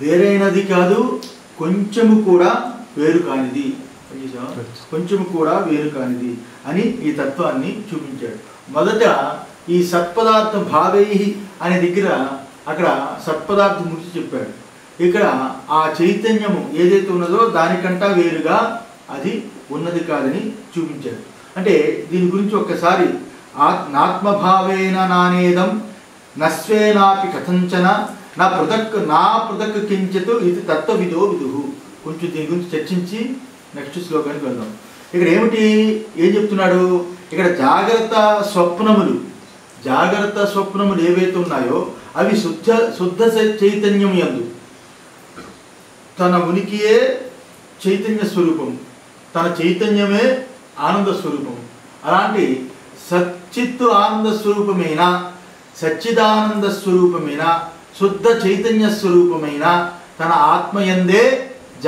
వేరైనది కాదు, కొంచెము కూడా వేరు కానిది, కొంచెము కూడా వేరు కానిది అని ఈ తత్వాన్ని చూపించాడు. మొదట ఈ సత్పదార్థం భావై అనే దగ్గర అక్కడ సత్పదార్థం గురించి చెప్పాడు. ఇక్కడ ఆ చైతన్యము ఏదైతే ఉన్నదో దానికంటా వేరుగా అది ఉన్నది కాదని చూపించాడు. అంటే దీని గురించి ఒక్కసారి ఆత్మభావేన నానేదం నస్వేనాపి కథంచన నా పృథక్ కించిత్ ఇది తత్వవిదో విదుహు. కొంచెం దీని గురించి చర్చించి నెక్స్ట్ శ్లోకానికి వెళ్దాం. ఇక్కడ ఏం చెప్తున్నాడు? ఇక్కడ జాగ్రత్త స్వప్నములు ఏవైతే ఉన్నాయో అవి శుద్ధ చైతన్యం యందు తన ఉనికియే చైతన్య స్వరూపం, తన చైతన్యమే ఆనంద స్వరూపం. అలాంటి సచ్చిత్తు ఆనంద స్వరూపమైన, సచ్చిదానంద స్వరూపమైన, శుద్ధ చైతన్య స్వరూపమైన తన ఆత్మయందే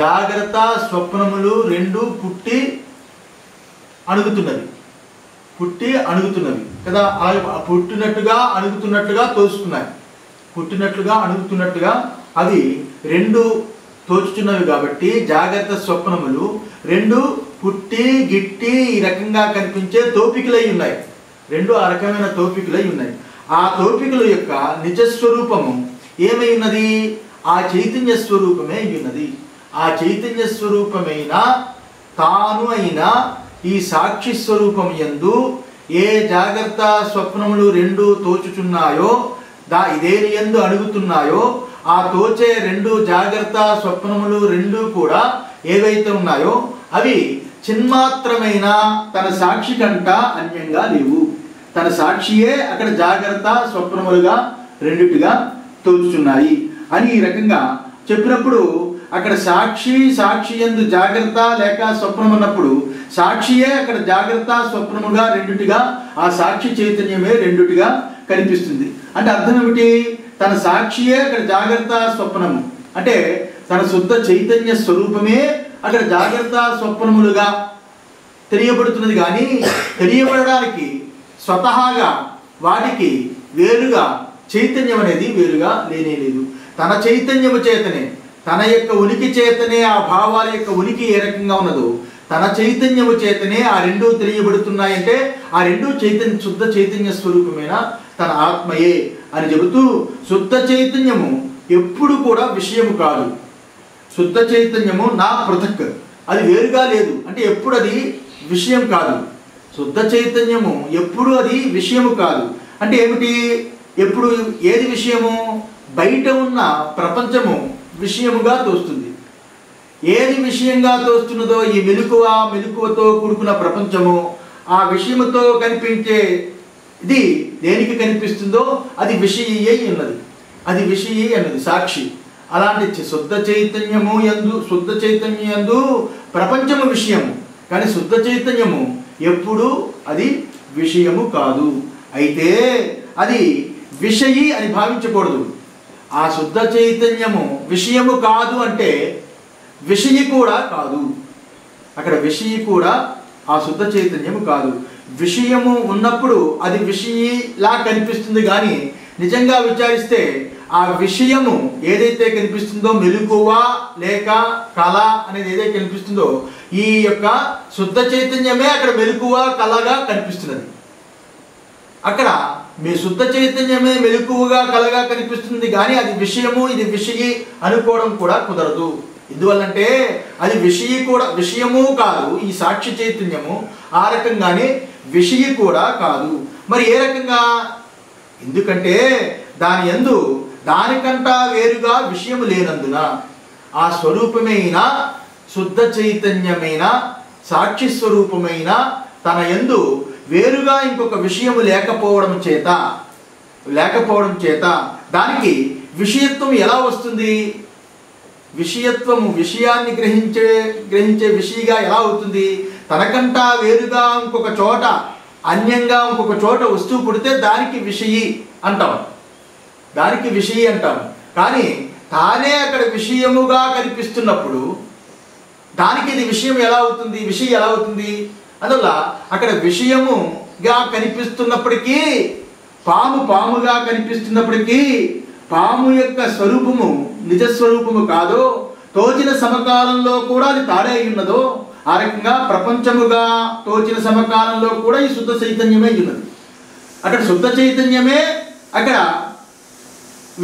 జాగ్రత్త స్వప్నములు రెండు పుట్టి అణుగుతున్నవి కదా. పుట్టినట్టుగా అణుగుతున్నట్టుగా తోచుకున్నాయి, అవి రెండు తోచుచున్నవి కాబట్టి జాగ్రత్త స్వప్నములు రెండు పుట్టి గిట్టి ఈ రకంగా కనిపించే తోపికలై ఉన్నాయి. రెండు ఆ రకమైన తోపికలై ఉన్నాయి. ఆ తోపికల యొక్క నిజస్వరూపము ఏమై ఉన్నది? ఆ చైతన్య స్వరూపమే ఉన్నది. ఆ చైతన్య స్వరూపమైన తాను అయిన ఈ సాక్షి స్వరూపం యందు ఏ జాగ్రత్త స్వప్నములు రెండు తోచుచున్నాయో, ఇదేని యందు అడుగుతున్నాయో, ఆ తోచే రెండు జాగ్రత్త స్వప్నములు రెండు కూడా ఏవైతే ఉన్నాయో అవి చిన్మాత్రమైన తన సాక్షి కంట అన్యంగా లేవు. తన సాక్షియే అక్కడ జాగ్రత్త స్వప్నములుగా రెండిటిగా తోచుచున్నాయి అని ఈ రకంగా చెప్పినప్పుడు అక్కడ సాక్షి యందు జాగ్రత్త లేక స్వప్నం అన్నప్పుడు సాక్షియే అక్కడ జాగ్రత్త స్వప్నముగా రెండిటిగా, ఆ సాక్షి చైతన్యమే రెండిటిగా కనిపిస్తుంది. అంటే అర్థం ఏమిటి? తన సాక్షియే అక్కడ జాగ్రత్త స్వప్నము అంటే తన శుద్ధ చైతన్య స్వరూపమే అక్కడ జాగ్రత్త స్వప్నములుగా తెలియబడుతున్నది. కానీ తెలియబడడానికి స్వతహాగా వాటికి వేరుగా చైతన్యం అనేది వేరుగా లేనేలేదు. తన చైతన్యము చేతనే, తన యొక్క ఉనికి చేతనే ఆ భావాల యొక్క ఉనికి ఏ రకంగా ఉన్నదో తన చైతన్యము చేతనే ఆ రెండూ తెలియబడుతున్నాయంటే ఆ రెండూ శుద్ధ చైతన్య స్వరూపమైన తన ఆత్మయే అని చెబుతూ, శుద్ధ చైతన్యము ఎప్పుడు కూడా విషయము కాదు. శుద్ధ చైతన్యము నా పృథక్, అది వేరుగా లేదు అంటే ఎప్పుడు అది విషయం కాదు. శుద్ధ చైతన్యము ఎప్పుడు అది విషయము కాదు అంటే ఏమిటి? ఎప్పుడు ఏది విషయము? బయట ఉన్న ప్రపంచము విషయముగా తోస్తుంది. ఏది విషయంగా తోస్తున్నదో ఈ మెలకువతో కూడుకున్న ప్రపంచము, ఆ విషయముతో కనిపించే ఇది దేనికి కనిపిస్తుందో అది విషయీ ఉన్నది, అది విషయీ అన్నది సాక్షి. అలాంటి శుద్ధ చైతన్యం యందు ప్రపంచము విషయము, కానీ శుద్ధ చైతన్యము ఎప్పుడు అది విషయము కాదు. అయితే అది విషయీ అని భావించకూడదు. ఆ శుద్ధ చైతన్యము విషయము కాదు అంటే విషయి కూడా కాదు. అక్కడ విషయి కూడా ఆ శుద్ధ చైతన్యము కాదు. విషయము ఉన్నప్పుడు అది విషయిలా కనిపిస్తుంది. కానీ నిజంగా విచారిస్తే ఆ విషయము ఏదైతే కనిపిస్తుందో, మెలకువ లేక కళ అనేది ఏదైతే కనిపిస్తుందో, ఈ యొక్క శుద్ధ చైతన్యమే అక్కడ మెలకువ కళగా కనిపిస్తున్నది. అక్కడ మీ శుద్ధ చైతన్యమే మెలకువగా కళగా కనిపిస్తుంది, కానీ అది విషయము ఇది విషయి అనుకోవడం కూడా కుదరదు. ఎందువల్లంటే అది విషయము కాదు. ఈ సాక్షి చైతన్యము ఆ రకంగానే విషయి కూడా కాదు. మరి ఏ రకంగా? ఎందుకంటే దాని యందు దానికంటా వేరుగా విషయము లేనందున ఆ స్వరూపమైన శుద్ధ చైతన్యమైన సాక్షి స్వరూపమైన తన యందు వేరుగా ఇంకొక విషయము లేకపోవడం చేత దానికి విషయత్వం ఎలా వస్తుంది? విషయాన్ని గ్రహించే విషయిగా ఎలా అవుతుంది? తనకంటా వేరుగా ఇంకొక చోట, అన్యంగా ఇంకొక చోట వస్తువు పుడితే దానికి విషయి అంటాం. కానీ తానే అక్కడ విషయముగా కనిపిస్తున్నప్పుడు దానికి ఇది విషయం ఎలా అవుతుంది? విషయం ఎలా అవుతుంది? అందువల్ల అక్కడ విషయముగా కనిపిస్తున్నప్పటికీ, పాముగా కనిపిస్తున్నప్పటికీ, పాము యొక్క స్వరూపము నిజస్వరూపము కాదో, తోచిన సమకాలంలో కూడా అది తాడే ఉన్నదో, ఆ రకంగా ప్రపంచముగా తోచిన సమకాలంలో కూడా ఈ శుద్ధ చైతన్యమే ఉన్నది. అక్కడ శుద్ధ చైతన్యమే అక్కడ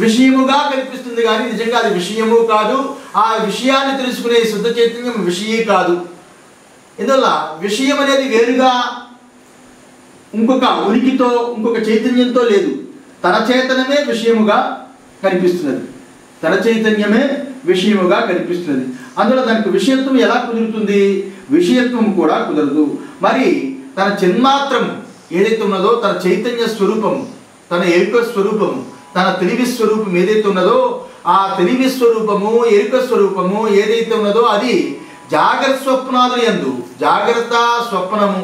విషయముగా కనిపిస్తుంది, కానీ నిజంగా అది విషయము కాదు. ఆ విషయాన్ని తెలుసుకునే శుద్ధ చైతన్యం విషయే కాదు. ఇందువల్ల విషయం అనేది వేరుగా ఇంకొక ఉనికితో ఇంకొక చైతన్యంతో లేదు. తన చేతనమే విషయముగా కనిపిస్తున్నది, తన చైతన్యమే విషయముగా కనిపిస్తున్నది. అందులో దానికి విషయత్వం ఎలా కుదురుతుంది? విషయత్వం కూడా కుదరదు. మరి తన చిన్మాత్రము ఏదైతే ఉన్నదో, తన చైతన్య స్వరూపము, తన ఎరుక స్వరూపము, తన తెలివి స్వరూపం ఏదైతే ఉన్నదో, ఆ తెలివి స్వరూపము ఎరుక స్వరూపము ఏదైతే ఉన్నదో అది జాగ్రత్త స్వప్నాలు యందు, జాగ్రత్త స్వప్నము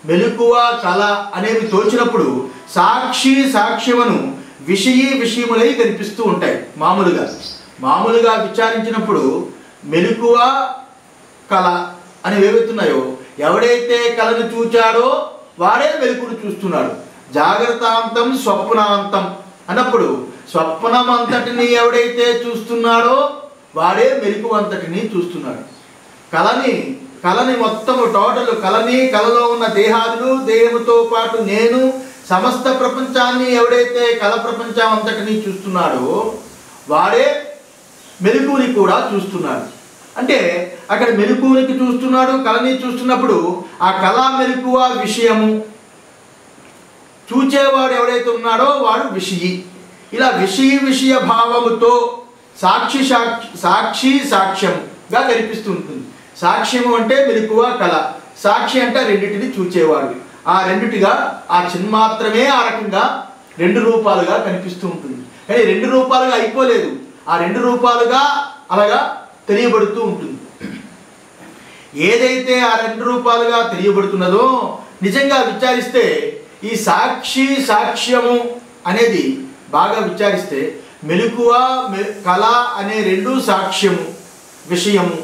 మెలకువ కళ అనేవి తోచినప్పుడు సాక్షి సాక్ష్యమును విషయములై కనిపిస్తూ ఉంటాయి. మామూలుగా విచారించినప్పుడు మెలకువ కళ అనేవి ఏవైతున్నాయో, ఎవడైతే కళను చూచాడో వాడే మెలకును చూస్తున్నాడు. జాగ్రత్తాంతం స్వప్నాంతం అన్నప్పుడు స్వప్నం అంతటిని ఎవడైతే చూస్తున్నాడో వాడే మెలకువ అంతటిని చూస్తున్నాడు. కళని మొత్తము టోటల్ కళలో ఉన్న దేహాదులు, దేహముతో పాటు నేను, సమస్త ప్రపంచాన్ని ఎవడైతే కళ ప్రపంచం అంతటిని చూస్తున్నాడో వాడే మెలకువని కూడా చూస్తున్నాడు. అంటే అక్కడ మెలకువనికి చూస్తున్నాడు, కళని చూస్తున్నప్పుడు ఆ కళ మెలకువ విషయము, చూచేవాడు ఎవడైతే ఉన్నాడో వాడు విషయి. ఇలా విషయ భావముతో సాక్షి సాక్ష్యంగా కనిపిస్తూ ఉంటుంది. సాక్ష్యము అంటే మెలకువ కళ, సాక్షి అంటే రెండింటిని చూచేవాడు. ఆ రెండిటిగా ఆ చిన్మాత్రమే ఆ రకంగా రెండు రూపాలుగా కనిపిస్తూ ఉంటుంది. కానీ రెండు రూపాలుగా అయిపోలేదు, ఆ రెండు రూపాలుగా అలాగా తెలియబడుతూ ఉంటుంది. ఏదైతే ఆ రెండు రూపాలుగా తెలియబడుతున్నదో నిజంగా విచారిస్తే ఈ సాక్ష్యము అనేది బాగా విచారిస్తే మెలకువ కళ అనే రెండు సాక్ష్యము విషయము,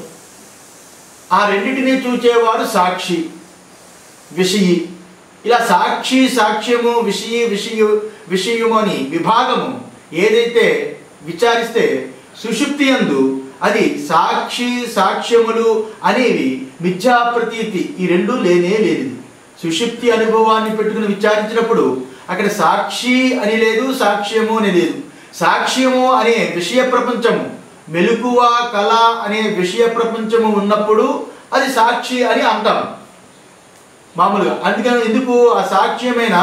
ఆ రెండింటిని చూచేవాడు సాక్షి విషయి. ఇలా సాక్షి సాక్ష్యము విషయము అని విభాగము ఏదైతే విచారిస్తే సుషుప్తి యందు అది సాక్షి సాక్ష్యములు అనేవి మిథ్యా ప్రతీతి, ఈ రెండు లేనే లేదు. సుషుప్తి అనుభవాన్ని పెట్టుకుని విచారించినప్పుడు అక్కడ సాక్షి అని లేదు, సాక్ష్యము అని లేదు. సాక్ష్యము అనే విషయ ప్రపంచము, మెలకువ కళ అనే విషయ ప్రపంచము ఉన్నప్పుడు అది సాక్షి అని అంటాం మామూలుగా. అందుకని ఎందుకు ఆ సాక్ష్యమైన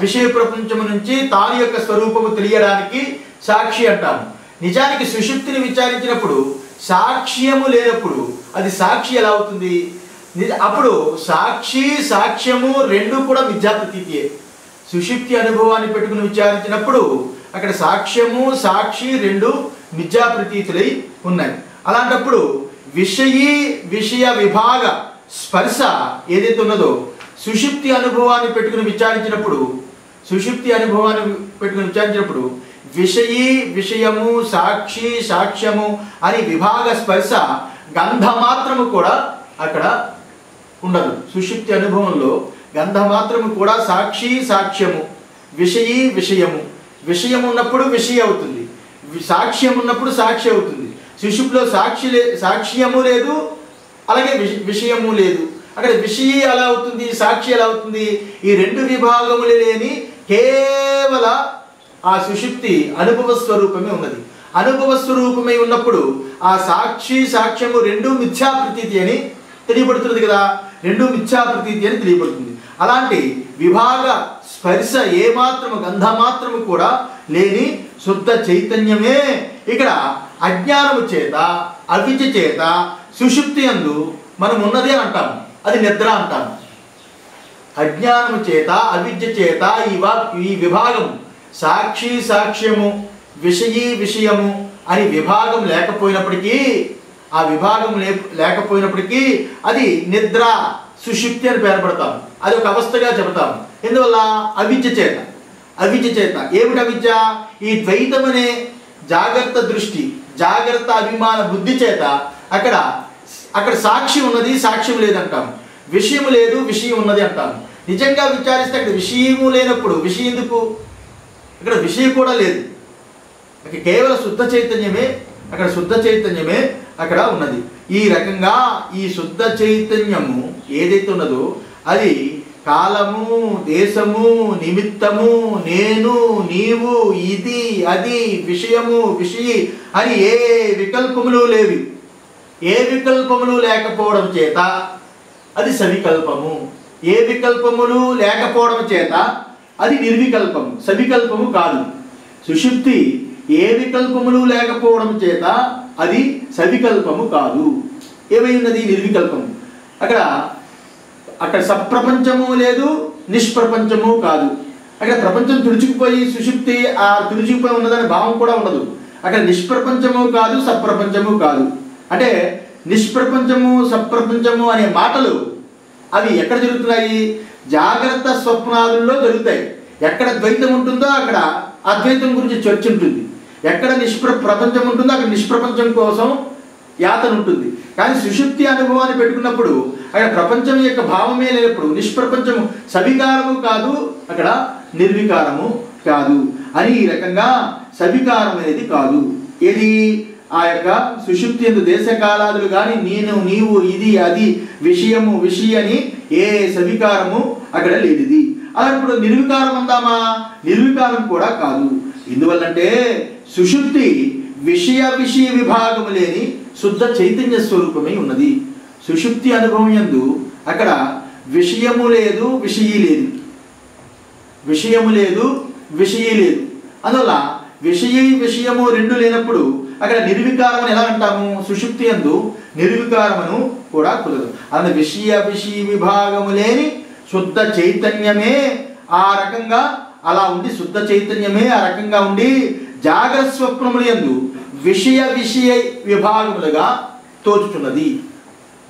విషయ ప్రపంచము నుంచి తాను యొక్క స్వరూపము తెలియడానికి సాక్షి అంటాము. నిజానికి సుషుప్తిని విచారించినప్పుడు సాక్ష్యము లేనప్పుడు అది సాక్షి ఎలా అవుతుంది? అప్పుడు సాక్షి సాక్ష్యము రెండు కూడా మిథ్యా ప్రతీతియే. సుషుప్తి అనుభవాన్ని పెట్టుకుని విచారించినప్పుడు అక్కడ సాక్ష్యము సాక్షి రెండు మిథ్యా ప్రతీతులై ఉన్నాయి. అలాంటప్పుడు విషయ విభాగ స్పర్శ ఏదైతే ఉన్నదో సుషుప్తి అనుభవాన్ని పెట్టుకుని విచారించినప్పుడు విషయము సాక్షి సాక్ష్యము అని విభాగ స్పర్శ గంధమాత్రము కూడా అక్కడ ఉండదు. సుషుప్తి అనుభవంలో గంధమాత్రము కూడా సాక్షి సాక్ష్యము విషయము ఉన్నప్పుడు విషయ అవుతుంది, సాక్ష్యం ఉన్నప్పుడు సాక్షి అవుతుంది. సుషుప్తిలో సాక్ష్యము లేదు, అలాగే విషయము లేదు. అక్కడ విషయ ఎలా అవుతుంది, సాక్షి ఎలా అవుతుంది? ఈ రెండు విభాగములు లేని కేవల ఆ సుషుప్తి అనుభవ స్వరూపమే ఉన్నది. అనుభవ స్వరూపమై ఉన్నప్పుడు ఆ సాక్షి సాక్ష్యము రెండు మిథ్యా ప్రతీతి అని తెలియబడుతున్నది కదా, రెండు మిథ్యా ప్రతీతి అని తెలియబడుతుంది. అలాంటి విభాగ స్పర్శ ఏమాత్రము గంధమాత్రము కూడా లేని శుద్ధ చైతన్యమే ఇక్కడ అజ్ఞానము చేత అవిద్య చేత సుషుప్తి యందు మనం ఉన్నదే అంటాము, అది నిద్ర అంటాము. అజ్ఞానము చేత అవిద్య చేత ఈ విభాగము సాక్షి సాక్ష్యము విషయము అని విభాగం లేకపోయినప్పటికీ లేకపోయినప్పటికీ అది నిద్ర సుషుప్తి అని పేర్పడతాము. అది ఒక అవస్థగా చెబుతాము. ఎందువల్ల? అవిద్య చేత. ఏమిటి అవిద్య? ఈ ద్వైతం అనే జాగ్రత్త దృష్టి, జాగ్రత్త అభిమాన బుద్ధి చేత అక్కడ సాక్షి ఉన్నది, సాక్ష్యం లేదంటాము. విషయము లేదు, విషయం ఉన్నది అంటాము. నిజంగా విచారిస్తే అక్కడ విషయము లేనప్పుడు విషయం ఎందుకు? ఇక్కడ విషయం కూడా లేదు. కేవలం శుద్ధ చైతన్యమే, అక్కడ శుద్ధ చైతన్యమే అక్కడ ఉన్నది. ఈ రకంగా ఈ శుద్ధ చైతన్యము ఏదైతే ఉన్నదో అది కాలము, దేశము, నిమిత్తము, నేను, నీవు, ఇది, అది, విషయము, విషయి అని ఏ వికల్పములు లేవి. ఏ వికల్పములు లేకపోవడం చేత అది సవికల్పము. ఏ వికల్పములు లేకపోవడం చేత అది నిర్వికల్పము, సవికల్పము కాదు. సుషుప్తి ఏ వికల్పములు లేకపోవడం చేత అది సవికల్పము కాదు. ఏమై ఉన్నది? నిర్వికల్పము. అక్కడ సప్రపంచము లేదు, నిష్ప్రపంచము కాదు. అక్కడ ప్రపంచం తుడుచుకుపోయి సుషుప్తి ఆ తుడుచుకుపోయి ఉన్నదని భావం కూడా ఉండదు. అక్కడ నిష్ప్రపంచము కాదు, సప్రపంచము కాదు. అంటే నిష్ప్రపంచము, సప్రపంచము అనే మాటలు అవి ఎక్కడ జరుగుతున్నాయి? జాగ్రత్త స్వప్నాదుల్లో జరుగుతాయి. ఎక్కడ ద్వైతం ఉంటుందో అక్కడ అద్వైతం గురించి చర్చ ఉంటుంది. ఎక్కడ ప్రపంచం ఉంటుందో అక్కడ నిష్ప్రపంచం కోసం యాతన ఉంటుంది. కానీ సుషుప్తి అనుభవాన్ని పెట్టుకున్నప్పుడు అక్కడ ప్రపంచం యొక్క భావమే లేనప్పుడు నిష్ప్రపంచము సవికారము కాదు, అక్కడ నిర్వికారము కాదు అని ఈ రకంగా సవికారం అనేది కాదు. ఏది? ఆ యొక్క సుషుప్తి యందు దేశకాలాదులు కానీ నేను, నీవు, ఇది, అది, విషయము, విషయ అని ఏ సవికారము అక్కడ లేనిది. అలా ఇప్పుడు నిర్వికారం అందామా? నిర్వికారం కూడా కాదు. ఎందువల్లంటే సుషుప్తి విషయ విభాగము లేని శుద్ధ చైతన్య స్వరూపమై ఉన్నది. సుషుప్తి అనుభవం యందు అక్కడ విషయము లేదు, విషయీ లేదు. విషయము లేదు, విషయీ లేదు. అందువల్ల విషయము రెండు లేనప్పుడు అక్కడ నిర్వికారం ఎలా అంటాము? సుషుప్తి యందు నిర్వికారమును కూడా కుదరదు. అందులో విషయ విభాగము లేని శుద్ధ చైతన్యమే ఆ రకంగా అలా ఉండి, శుద్ధ చైతన్యమే ఆ రకంగా ఉండి జాగ్రత్త స్వప్నముల యందు విషయ విభాగములుగా తోచుచున్నది.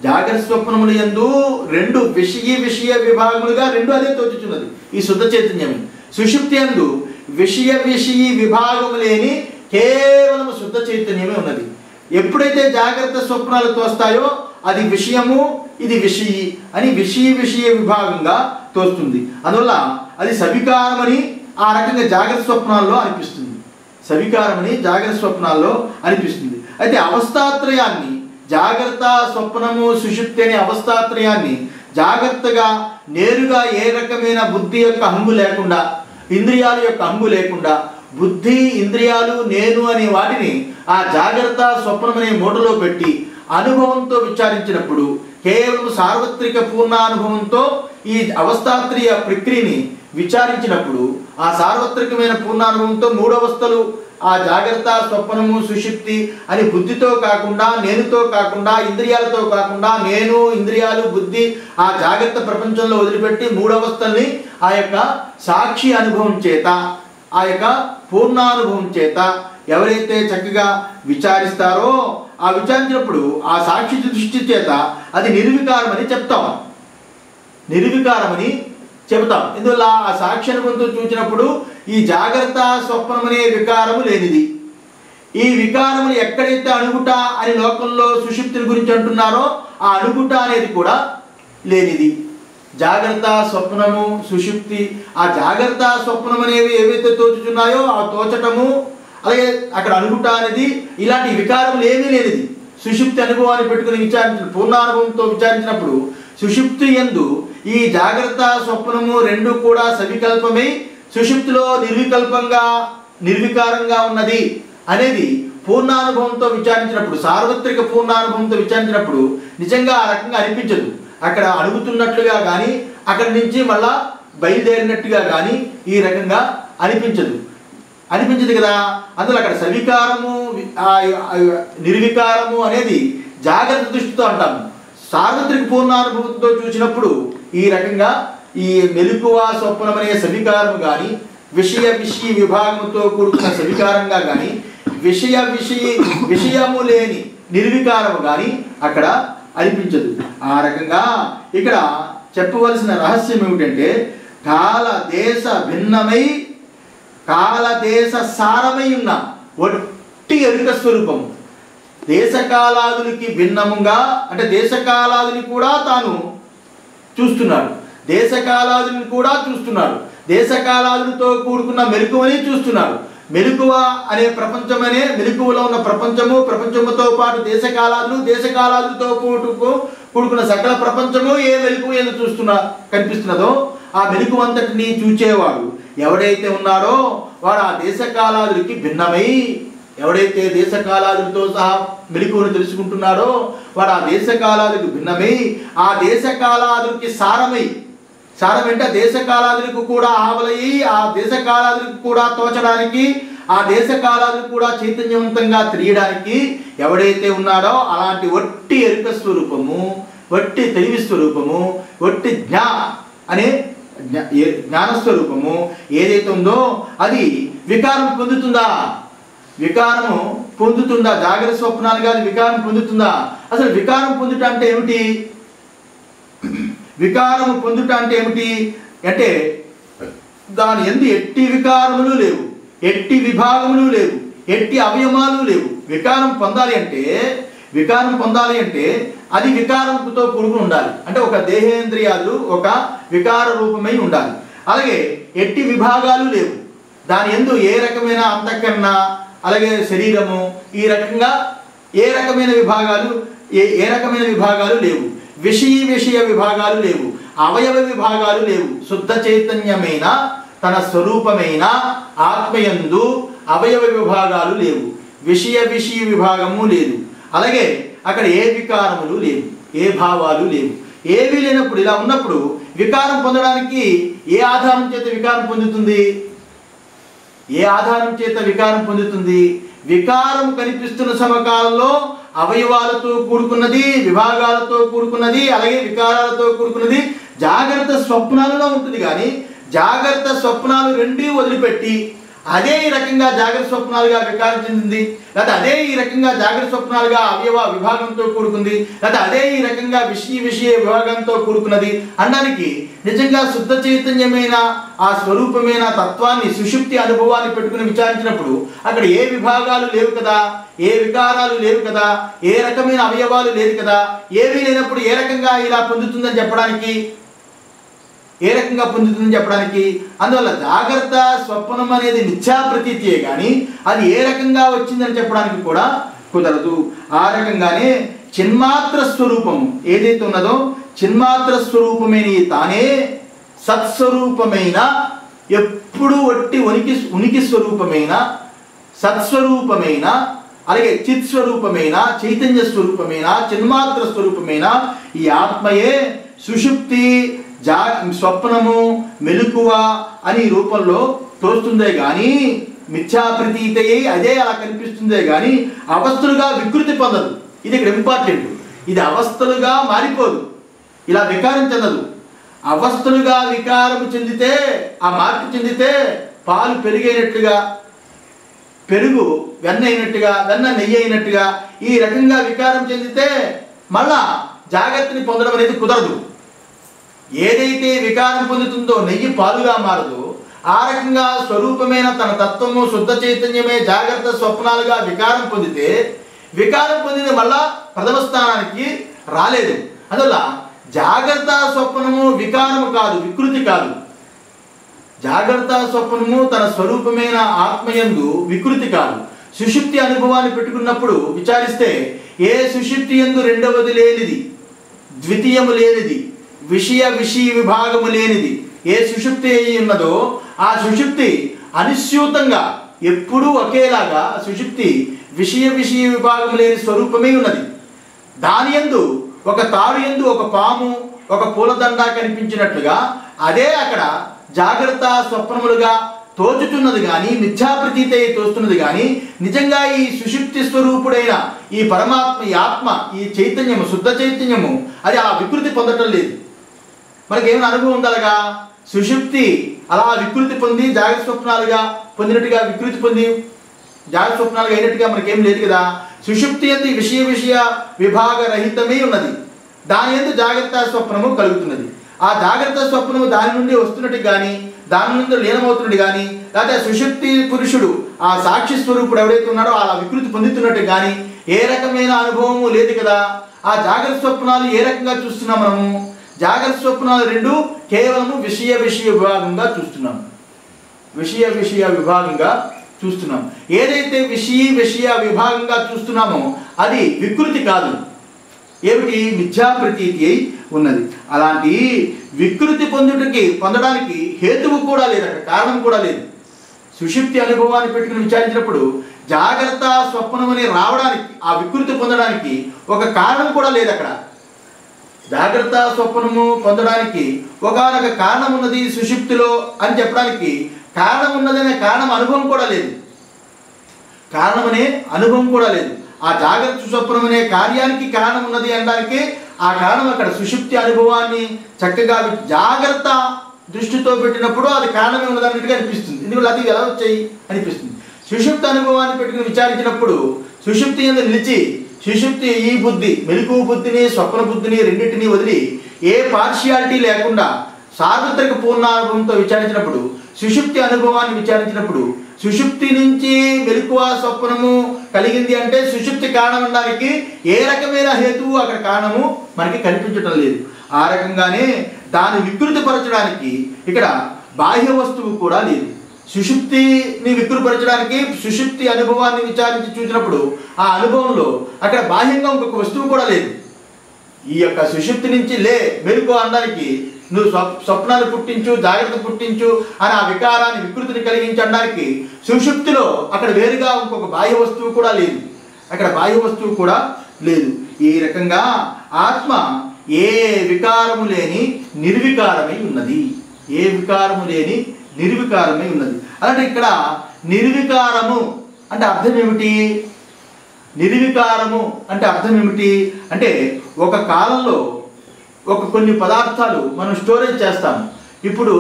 జాగ్రత్త స్వప్నముల యందు రెండు విషయ విభాగములుగా రెండు అదే తోచుచున్నది ఈ శుద్ధ చైతన్యమే. సుషుప్తి యందు విషయ విభాగము లేని కేవలము శుద్ధ చైతన్యమే ఉన్నది. ఎప్పుడైతే జాగ్రత్త స్వప్నాలు తోస్తాయో అది విషయము, ఇది విషయి అని విషయ విభాగంగా తోస్తుంది. అందువల్ల అది సవికారమని ఆ రకంగా జాగ్రత్త స్వప్నాల్లో అనిపిస్తుంది. సవికారమని జాగ్రత్త స్వప్నాల్లో అనిపిస్తుంది. అయితే అవస్థాత్రయాన్ని, జాగ్రత్త, స్వప్నము, సుషుప్తి అనే అవస్థాత్రయాన్ని జాగ్రత్తగా నేరుగా ఏ రకమైన బుద్ధి యొక్క హంగు లేకుండా, ఇంద్రియాల యొక్క హంగు లేకుండా, బుద్ధి, ఇంద్రియాలు, నేను అనే వాటిని ఆ జాగ్రత్త స్వప్నం అనే మూటలో పెట్టి అనుభవంతో విచారించినప్పుడు, కేవలం సార్వత్రిక పూర్ణానుభవంతో ఈ అవస్థాత్రియ ప్రక్రియని విచారించినప్పుడు ఆ సార్వత్రికమైన పూర్ణానుభవంతో మూడవస్థలు ఆ జాగ్రత్త, స్వప్నము, సుషుప్తి అని బుద్ధితో కాకుండా, నేనుతో కాకుండా, ఇంద్రియాలతో కాకుండా, నేను, ఇంద్రియాలు, బుద్ధి ఆ జాగ్రత్త ప్రపంచంలో వదిలిపెట్టి మూడవస్థల్ని ఆ యొక్క సాక్షి అనుభవం చేత, ఆ యొక్క పూర్ణానుభవం చేత ఎవరైతే చక్కగా విచారిస్తారో ఆ విచారించినప్పుడు ఆ సాక్షి దృష్టి చేత అది నిర్వికారమని చెప్తాం. నిర్వికారమని చెబుతాం. ఇందువల్ల ఆ సాక్షి అనుభవంతో చూసినప్పుడు ఈ జాగ్రత్త, స్వప్నం అనే వికారము లేనిది. ఈ వికారములు ఎక్కడైతే అణుగుట అని లోకంలో సుషుప్తిని గురించి అంటున్నారో ఆ అణుగుట అనేది కూడా లేనిది. జాగ్రత్త, స్వప్నము, సుషుప్తి, ఆ జాగ్రత్త, స్వప్నం అనేవి ఏవైతే తోచుతున్నాయో ఆ తోచటము, అలాగే అక్కడ అణుగుట అనేది ఇలాంటి వికారములు ఏమీ లేనిది. సుషుప్తి అనుభవాన్ని పెట్టుకుని విచారించిన పూర్ణానుభవంతో విచారించినప్పుడు సుషుప్తి యందు ఈ జాగ్రత్త, స్వప్నము రెండు కూడా సవికల్పమై సుషుప్తిలో నిర్వికారంగా ఉన్నది అనేది పూర్ణానుభవంతో విచారించినప్పుడు, సార్వత్రిక పూర్ణానుభవంతో విచారించినప్పుడు నిజంగా ఆ రకంగా అనిపించదు. అక్కడ అడుగుతున్నట్లుగా కానీ, అక్కడి నుంచి మళ్ళా బయలుదేరినట్టుగా కానీ ఈ రకంగా అనిపించదు కదా. అందులో అక్కడ సవికారము, నిర్వికారము అనేది జాగ్రత్త దృష్టితో అంటాము. సార్వత్రిక పూర్ణానుభవంతో చూసినప్పుడు ఈ రకంగా ఈ మెలకువ, స్వప్నం అనే సవికారము కానీ, విషయ విభాగముతో కూడుకున్న సవికారంగా కానీ, విషయము లేని నిర్వికారము కానీ అక్కడ అనిపించదు. ఆ రకంగా ఇక్కడ చెప్పవలసిన రహస్యం ఏమిటంటే కాల దేశ భిన్నమై, కాల దేశ సారమై ఉన్న ఒట్టి ఎరుక స్వరూపము. దేశకాలాదులకి భిన్నముగా, అంటే దేశకాలాదుని కూడా తాను చూస్తున్నాడు, దేశకాలాదుని కూడా చూస్తున్నాడు, దేశకాలాదులతో కూడుకున్న మెలకువని చూస్తున్నాడు. మెలకువ అనే ప్రపంచమనే మెలకువలో ఉన్న ప్రపంచము, ప్రపంచముతో పాటు దేశకాలాదులు, దేశకాలాదులతో కూడుకున్న సకల ప్రపంచము ఏ మెలకువ ఏదో కనిపిస్తున్నదో ఆ మెలకువ అంతటిని చూచేవాడు ఎవడైతే ఉన్నాడో వాడు ఆ దేశకాలాదులకి భిన్నమై, ఎవడైతే దేశకాలాదులతో సహా మెలకువను తెలుసుకుంటున్నాడో వాడు ఆ దేశకాలాదులకు భిన్నమై, ఆ దేశకాలాదులకి సారం అంటే దేశకాలాదులకు కూడా ఆవలయ్యి, ఆ దేశకాలాదులకు కూడా తోచడానికి, ఆ దేశకాలాదులకు కూడా చైతన్యవంతంగా తెలియడానికి ఎవడైతే ఉన్నాడో అలాంటి వట్టి ఎరుక స్వరూపము, వట్టి తెలివి స్వరూపము, వట్టి జ్ఞానస్వరూపము ఏదైతే ఉందో అది వికారం పొందుతుందా? వికారము పొందుతుందా? జాగ్రత్త స్వప్నాలు కాదు, వికారం పొందుతుందా? అసలు వికారం పొందుట అంటే ఏమిటి? వికారము పొందుట అంటే ఏమిటి అంటే దాని యందు ఎట్టి వికారములు లేవు, ఎట్టి విభాగములు లేవు, ఎట్టి అవయవాలు లేవు. వికారం పొందాలి అంటే అది వికారంతో కూడుకుని ఉండాలి. అంటే ఒక దేహేంద్రియాలు ఒక వికార రూపమై ఉండాలి. అలాగే ఎట్టి విభాగాలు లేవు, దాని యందు ఏ రకమైన అంతఃకరణ అలాగే శరీరము ఈ రకంగా ఏ రకమైన విభాగాలు లేవు. విషయ విభాగాలు లేవు, అవయవ విభాగాలు లేవు. శుద్ధ చైతన్యమైన తన స్వరూపమైన ఆత్మయందు అవయవ విభాగాలు లేవు, విషయ విభాగము లేదు. అలాగే అక్కడ ఏ వికారములు లేవు, ఏ భావాలు లేవు. ఏవి లేనప్పుడు, ఇలా ఉన్నప్పుడు వికారం పొందడానికి ఏ ఆధారం చేత వికారం పొందుతుంది? ఏ ఆధారం చేత వికారం పొందుతుంది? వికారం కనిపిస్తున్న సమకాలంలో అవయవాలతో కూడుకున్నది, విభాగాలతో కూడుకున్నది, అలాగే వికారాలతో కూడుకున్నది జాగ్రత్త స్వప్నాలలో ఉంటుంది. కానీ జాగ్రత్త స్వప్నాలు రెండూ వదిలిపెట్టి అదే ఈ రకంగా జాగ్రత్త స్వప్నాలుగా వికారం చెందింది, లేదా అదే ఈ రకంగా జాగ్రత్త స్వప్నాలుగా అవయవ విభాగంతో కూడుకుంది, లేదా అదే ఈ రకంగా విషయ విభాగంతో కూడుకున్నది అనడానికి నిజంగా శుద్ధ చైతన్యమైన ఆ స్వరూపమైన తత్వాన్ని, సుషుప్తి అనుభవాన్ని పెట్టుకుని విచారించినప్పుడు అక్కడ ఏ విభాగాలు లేవు కదా, ఏ వికారాలు లేవు కదా, ఏ రకమైన అవయవాలు లేదు కదా. ఏమీ లేనప్పుడు ఏ రకంగా ఇలా పొందుతుందని చెప్పడానికి, అందువల్ల జాగ్రత్త స్వప్నం అనేది మిథ్యా ప్రతీతియే కానీ అది ఏ రకంగా వచ్చిందని చెప్పడానికి కూడా కుదరదు. ఆ రకంగానే చిన్మాత్ర స్వరూపము ఏదైతే ఉన్నదో చిన్మాత్ర స్వరూపమైన తానే సత్స్వరూపమైన, ఎప్పుడు వట్టి ఉనికి స్వరూపమైన, సత్స్వరూపమైన, అలాగే చిత్ స్వరూపమైన, చైతన్య స్వరూపమైన, చిన్మాత్ర స్వరూపమైన ఈ ఆత్మయే సుషుప్తి, స్వప్నము, మెలకువ అని రూపంలో తోస్తుందే గాని మిథ్యా ప్రతీతయ్యి అదే అలా కనిపిస్తుందే గాని అవస్థలుగా వికృతి పొందదు. ఇది ఇక్కడ ఇంపార్టెంట్. ఇది అవస్థలుగా మారిపోదు, ఇలా వికారం చెందదు. అవస్థలుగా వికారము చెందితే, ఆ మార్పు చెందితే పాలు పెరుగైనట్లుగా, పెరుగు వెన్న అయినట్టుగా, వెన్న నెయ్యి అయినట్టుగా ఈ రకంగా వికారం చెందితే మళ్ళా జాగ్రత్తని పొందడం అనేది కుదరదు. ఏదైతే వికారం పొందుతుందో నెయ్యి పాలుగా మారదు, ఆ రకంగా స్వరూపమైన తన తత్వము శుద్ధ చైతన్యమే జాగ్రత్త స్వప్నాలుగా వికారం పొందితే, వికారం పొందింది మళ్ళా ప్రథమ స్థానానికి రాలేదు. అందువల్ల జాగ్రత్త స్వప్నము వికారము కాదు, వికృతి కాదు. జాగ్రత్త స్వప్నము తన స్వరూపమైన ఆత్మయందు వికృతి కాదు. సుషుప్తి అనుభవాన్ని పెట్టుకున్నప్పుడు విచారిస్తే ఏ సుషుప్తి యందు రెండవది లేనిది, ద్వితీయము లేనిది, విషయ విభాగము లేనిది ఏ సుషుప్తి అయి ఉన్నదో ఆ సుషుప్తి అనిశ్యూతంగా ఎప్పుడూ ఒకేలాగా సుషుప్తి విషయ విభాగం లేని స్వరూపమే ఉన్నది. దాని యందు ఒక తాడు యందు ఒక పాము, ఒక పూలదండ కనిపించినట్లుగా అదే అక్కడ జాగ్రత్త స్వప్నములుగా తోచుతున్నది కానీ మిథ్యా ప్రతీతి తోస్తున్నది కానీ నిజంగా ఈ సుషుప్తి స్వరూపుడైన ఈ పరమాత్మ, ఈ ఆత్మ, ఈ చైతన్యము, శుద్ధ చైతన్యము అది ఆ వికృతి పొందటం లేదు. మనకేమైనా అనుభవం ఉండాలిగా, సుషుప్తి అలా వికృతి పొంది జాగ్రత్త స్వప్నాలుగా పొందినట్టుగా, వికృతి పొంది జాగ్రత్త స్వప్నాలుగా అయినట్టుగా మనకేం లేదు కదా. సుషుప్తి యందు విషయ విభాగ రహితమే ఉన్నది, దాని యందు జాగ్రత్త స్వప్నము కలుగుతున్నది. ఆ జాగ్రత్త స్వప్నము దాని నుండి వస్తున్నట్టు కానీ, దాని నుండి లీనమవుతున్నట్టు కానీ, లేకపోతే సుషుప్తి పురుషుడు ఆ సాక్షి స్వరూపుడు ఎవడైతే ఉన్నాడో అలా వికృతి పొందుతున్నట్టు కానీ ఏ రకమైన అనుభవము లేదు కదా. ఆ జాగ్రత్త స్వప్నాలు ఏ రకంగా చూస్తున్నాం మనము? జాగ్రత్త స్వప్నాలు రెండు కేవలము విషయ విభాగంగా చూస్తున్నాం, విషయ విభాగంగా చూస్తున్నాం. ఏదైతే విషయ విభాగంగా చూస్తున్నామో అది వికృతి కాదు, ఏమిటి మిథ్యా ప్రతీతి అయి ఉన్నది. అలాంటి వికృతి పొందడానికి హేతువు కూడా లేదు, అక్కడ కారణం కూడా లేదు. సుషుప్తి అనుభవాన్ని పెట్టుకుని విచారించినప్పుడు జాగ్రత్త స్వప్నం అని రావడానికి, ఆ వికృతి పొందడానికి ఒక కారణం కూడా లేదు. అక్కడ జాగ్రత్త స్వప్నము పొందడానికి ఒకనొక కారణం ఉన్నది సుషుప్తిలో అని చెప్పడానికి కారణం ఉన్నదనే అనుభవం కూడా లేదు. కారణమనే అనుభవం కూడా లేదు. ఆ జాగ్రత్త స్వప్నం అనే కార్యానికి కారణం ఉన్నది అనడానికి ఆ కారణం అక్కడ సుషుప్తి అనుభవాన్ని చక్కగా జాగ్రత్త దృష్టితో పెట్టినప్పుడు అది కారణమే ఉన్నదన్నట్టుగా అనిపిస్తుంది. ఎందుకంటే అది ఎలా వచ్చాయి అనిపిస్తుంది. సుషుప్తి అనుభవాన్ని పెట్టుకుని విచారించినప్పుడు సుషుప్తి యందు నిలిచి సుషుప్తి ఈ బుద్ధి, మెలకువ బుద్ధిని స్వప్న బుద్ధిని రెండింటినీ వదిలి ఏ పార్షియాలిటీ లేకుండా సార్వత్రిక పూర్ణానుభవంతో విచారించినప్పుడు, సుషుప్తి అనుభవాన్ని విచారించినప్పుడు సుషుప్తి నుంచి మెలకువ స్వప్నము కలిగింది అంటే సుషుప్తి కారణం అనడానికి ఏ రకమైన హేతువు అక్కడ కారణము మనకి కనిపించటం లేదు. ఆ రకంగానే దాన్ని వికృతిపరచడానికి ఇక్కడ బాహ్య వస్తువు కూడా లేదు. సుషుప్తిని వికృతిపరచడానికి సుషుప్తి అనుభవాన్ని విచారించి చూసినప్పుడు ఆ అనుభవంలో అక్కడ బాహ్యంగా ఇంకొక వస్తువు కూడా లేదు. ఈ యొక్క సుషుప్తి నుంచి మెలుకు అనడానికి నువ్వు స్వప్నాలు పుట్టించు, జాగ్రత్త పుట్టించు అని ఆ వికారాన్ని వికృతిని కలిగించడానికి సుషుప్తిలో అక్కడ వేరుగా ఇంకొక బాహ్య వస్తువు కూడా లేదు. అక్కడ బాహ్య వస్తువు కూడా లేదు. ఈ రకంగా ఆత్మ ఏ వికారము లేని నిర్వికారమై ఉన్నది. ఏ వికారము లేని నిర్వికారమై ఉన్నది. అలాంటి ఇక్కడ నిర్వికారము అంటే అర్థం ఏమిటి? నిర్వికారము అంటే అర్థం ఏమిటి అంటే ఒక కాలంలో కొన్ని పదార్థాలు మనం స్టోరేజ్ చేస్తాము. ఇప్పుడు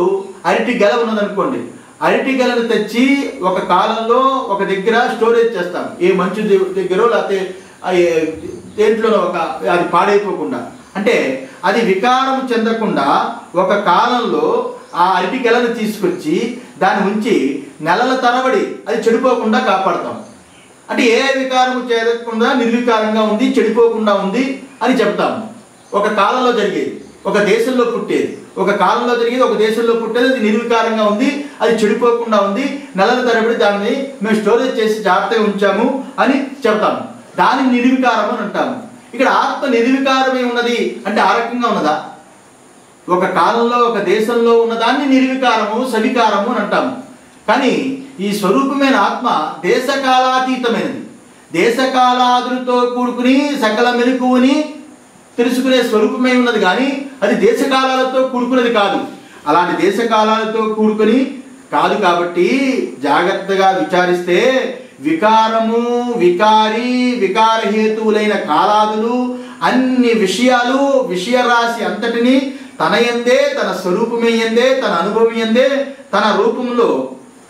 అరటి గెల ఉన్నదనుకోండి, అరటి గెలను తెచ్చి ఒక కాలంలో ఒక దగ్గర స్టోరేజ్ చేస్తాం. ఏ మంచు దగ్గర లేకపోతే దేంట్లోనో అది పాడైపోకుండా, అంటే అది వికారం చెందకుండా ఒక కాలంలో ఆ అరటి గెలను తీసుకొచ్చి దాన్ని ఉంచి నెలల తరబడి అది చెడిపోకుండా కాపాడతాం. అంటే ఏ వికారము చేయకుండా నిర్వికారంగా ఉంది, చెడిపోకుండా ఉంది అని చెప్తాము. ఒక కాలంలో జరిగేది, ఒక దేశంలో పుట్టేది, ఒక కాలంలో జరిగేది ఒక దేశంలో పుట్టేది, అది నిర్వికారంగా ఉంది, అది చెడిపోకుండా ఉంది, నెలల తరబడి దాన్ని మేము స్టోరేజ్ చేసి జాగ్రత్తగా ఉంచాము అని చెప్తాము. దాన్ని నిర్వికారం అని అంటాము. ఇక్కడ ఆత్మ నిర్వికారమే ఉన్నది అంటే ఆ రకంగా ఉన్నదా? ఒక కాలంలో ఒక దేశంలో ఉన్నదాన్ని నిర్వికారము సవికారము అని అంటాము. కానీ ఈ స్వరూపమైన ఆత్మ దేశకాలాతీతమైనది. దేశకాలాదులతో కూడుకుని సకల మెలకువని తెలుసుకునే స్వరూపమై ఉన్నది, కానీ అది దేశకాలాలతో కూడుకున్నది కాదు. అలాంటి దేశకాలాలతో కూడుకుని కాదు. కాబట్టి జాగ్రత్తగా విచారిస్తే వికారము, వికారి, వికారహేతువులైన కాలాదులు అన్ని విషయాలు, విషయరాశి అంతటినీ తన యందే, తన స్వరూపమే యందే, తన అనుభవం యందే, తన రూపంలో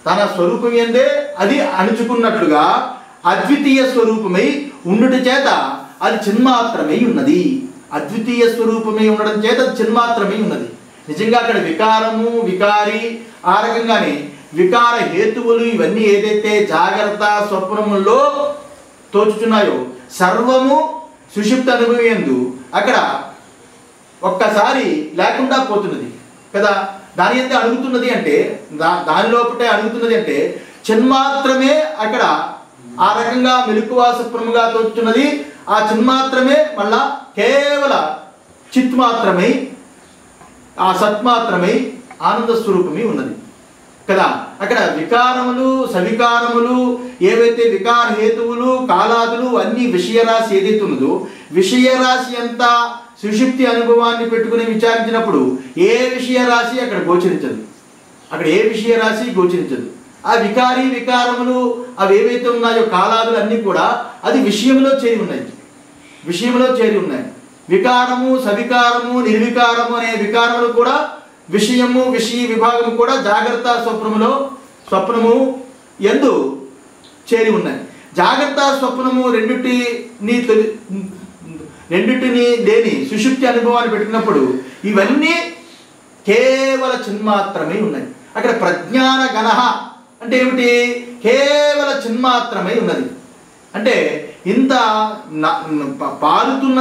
తన స్వరూపం యందే అది అణుచుకున్నట్లుగా అద్వితీయ స్వరూపమై ఉండుట చేత అది చిన్మాత్రమై ఉన్నది. అద్వితీయ స్వరూపమై ఉండడం చేత అది చిన్మాత్రమై ఉన్నది. నిజంగా అక్కడ వికారము, వికారి, ఆ రకంగానే వికార హేతువులు ఇవన్నీ ఏదైతే జాగ్రత్త స్వప్నముల్లో తోచుచున్నాయో సర్వము సుషుప్తి అనుభవేందు అక్కడ ఒక్కసారి లేకుండా పోతున్నది కదా. దాని ఎంత అడుగుతున్నది అంటే దాని లోపటే అడుగుతున్నది అంటే చిన్మాత్రమే అక్కడ ఆ రకంగా మెలకువ స్వప్నముగా తోచుతున్నది. ఆ చిన్మాత్రమే మళ్ళా కేవల చిత్మాత్రమై, ఆ సత్మాత్రమై ఆనంద స్వరూపమై ఉన్నది కదా. అక్కడ వికారములు, సవికారములు, ఏవైతే వికార హేతువులు, కాలాదులు అన్ని విషయరాశి ఏదైతే ఉన్నదో విషయరాశి అంతా సుషుప్తి అనుభవాన్ని పెట్టుకుని విచారించినప్పుడు ఏ విషయరాశి అక్కడ గోచరించదు. అక్కడ ఏ విషయరాశి గోచరించదు. ఆ వికారి, వికారములు అవి ఏవైతే ఉన్నాయో కాలాదులు అన్నీ కూడా అది విషయంలో చేరి ఉన్నాయి, విషయంలో చేరి ఉన్నాయి. వికారము, సవికారము, నిర్వికారము అనే వికారములు కూడా విషయము, విషయ విభాగము కూడా జాగ్రత్త స్వప్నము యందు చేరి ఉన్నాయి. జాగ్రత్త స్వప్నము రెండింటిని లేని సుషుప్తి అనుభవాన్ని పెట్టుకున్నప్పుడు ఇవన్నీ కేవల చిన్మాత్రమై ఉన్నాయి. అక్కడ ప్రజ్ఞాన గణః అంటే ఏమిటి? కేవల చిన్మాత్రమై ఉన్నది. అంటే ఇంత పారుతున్న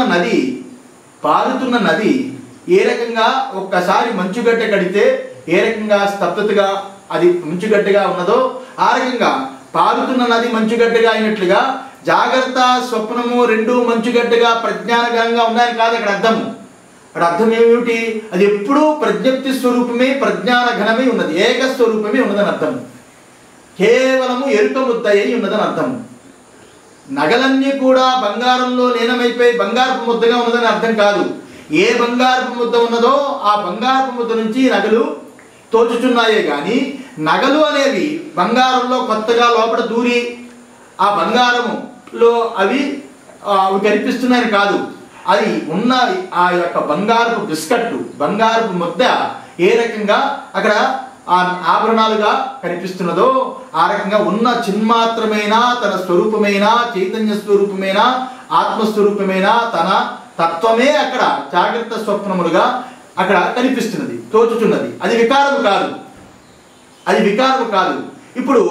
నది ఏ రకంగా ఒక్కసారి మంచుగడ్డ కడితే ఏ రకంగా స్తబ్దతగా అది మంచుగడ్డగా ఉన్నదో ఆ రకంగా పారుతున్న నది మంచుగడ్డగా అయినట్లుగా జాగ్రత్త స్వప్నము రెండు మంచుగడ్డగా ప్రజ్ఞానగంగా ఉన్నాయని కాదు అక్కడ అర్థము. అక్కడ అర్థం ఏమిటి? అది ఎప్పుడూ ప్రజ్ఞప్తి స్వరూపమే, ప్రజ్ఞాన ఘనమే ఉన్నది, ఏకస్వరూపమే ఉన్నదని అర్థం. కేవలము ఎరుక ముద్దయ్యి ఉన్నదని అర్థం. నగలన్నీ కూడా బంగారంలో లీనమైపోయి బంగారపు ముద్దగా ఉన్నదని అర్థం కాదు. ఏ బంగారపు ముద్ద ఉన్నదో ఆ బంగారపు ముద్ద నుంచి నగలు తోచుచున్నాయే కానీ నగలు అనేవి బంగారంలో కొత్తగా లోపల దూరి ఆ బంగారములో అవి కనిపిస్తున్నాయని కాదు. అది ఉన్న ఆ యొక్క బంగారపు బిస్కట్టు, బంగారపు ముద్ద ఏ రకంగా అక్కడ ఆ ఆభరణాలుగా కనిపిస్తున్నదో ఆ రకంగా ఉన్న చిన్మాత్రమైన తన స్వరూపమైన చైతన్య స్వరూపమైన ఆత్మస్వరూపమైన తన తత్వమే అక్కడ జాగ్రత్త స్వప్నములుగా అక్కడ కనిపిస్తున్నది, తోచుచున్నది. అది వికారము కాదు, అది వికారము కాదు. ఇప్పుడు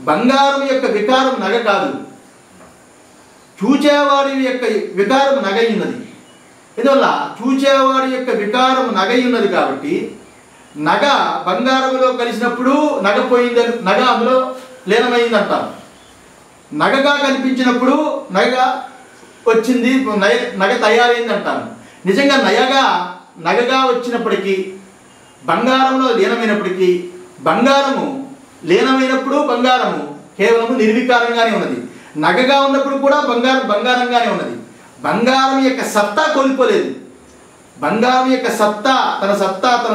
బంగారం యొక్క వికారం నగ కాదు, చూచేవాడి యొక్క వికారం నగై ఉన్నది. ఇందువల్ల చూచేవాడి యొక్క వికారం నగై ఉన్నది కాబట్టి నగ బంగారంలో కలిసినప్పుడు నగ పోయింది, నగ అందులో లీనమైంది అంటాం. నగగా కనిపించినప్పుడు నగగా వచ్చింది, నగ తయారైంది అంటాను. నిజంగా నగగా వచ్చినప్పటికీ బంగారంలో లీనమైనప్పటికీ బంగారము లీనమైనప్పుడు బంగారము కేవలము నిర్వికారంగానే ఉన్నది. నగగా ఉన్నప్పుడు కూడా బంగారంగానే ఉన్నది. బంగారం యొక్క సత్తా కోల్పోలేదు. బంగారం యొక్క తన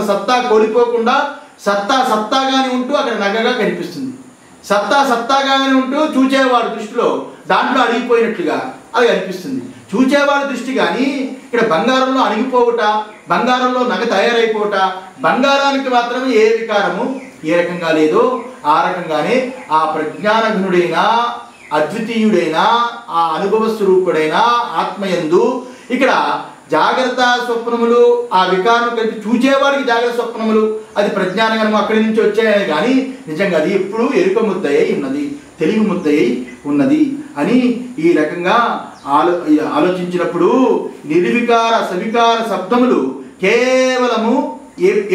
సత్తా కోల్పోకుండా సత్తాగానే ఉంటూ అక్కడ నగగా కనిపిస్తుంది. సత్తాగానే ఉంటూ చూచేవాడు దృష్టిలో దాంట్లో అడిగిపోయినట్లుగా అది కనిపిస్తుంది. చూచేవాడి దృష్టి కానీ ఇక్కడ బంగారంలో అణిగిపోవుట, బంగారంలో నగ తయారైపోవుట, బంగారానికి మాత్రమే ఏ వికారము ఏ రకంగా లేదో ఆ రకంగానే ఆ ప్రజ్ఞానఘనుడైన అద్వితీయుడైన ఆ అనుభవ స్వరూపుడైన ఆత్మయందు ఇక్కడ జాగ్రత్త స్వప్నములు ఆ వికారం కలిపి చూచేవాడికి జాగ్రత్త స్వప్నములు అది ప్రజ్ఞానగణము అక్కడి నుంచి వచ్చాయని కానీ నిజంగా అది ఎప్పుడూ ఎరుక ముద్దయ్యి ఉన్నది, తెలివి ముద్దయ్యి ఉన్నది అని ఈ రకంగా ఆలోచించినప్పుడు నిర్వికార సవికార శబ్దములు కేవలము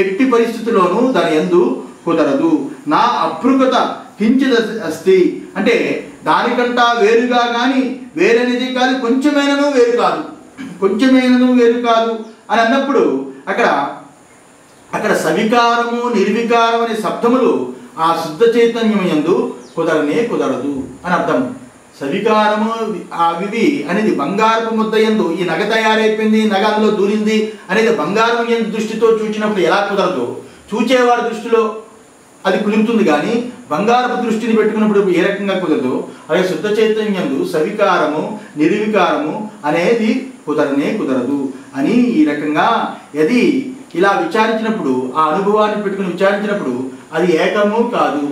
ఎట్టి పరిస్థితుల్లోనూ దాని యందు కుదరదు. నా అపృకత కించిద్ అస్తి అంటే దానికంటా వేరుగా కానీ వేరనేది కాదు, కొంచెమైనను వేరు కాదు, కొంచెమైనను వేరు కాదు అని అన్నప్పుడు అక్కడ సవికారము నిర్వికారం అనే శబ్దములు ఆ శుద్ధ చైతన్యం యందు కుదరదు అని అర్థం. సవికారము అవి అనేది బంగారపు ముద్ద యందు ఈ నగ తయారైపోయింది, నగ అందులో దూరింది అనేది బంగారం యందు దృష్టితో చూచినప్పుడు ఎలా కుదరదు, చూచేవాడి దృష్టిలో అది కుదురుతుంది కానీ బంగారపు దృష్టిని పెట్టుకున్నప్పుడు ఏ రకంగా కుదరదు. అలాగే శుద్ధ చైతన్యందు సవికారము నిర్వికారము అనేది కుదరదు అని ఈ రకంగా అది ఇలా విచారించినప్పుడు ఆ అనుభవాన్ని పెట్టుకుని విచారించినప్పుడు అది ఏకము కాదు,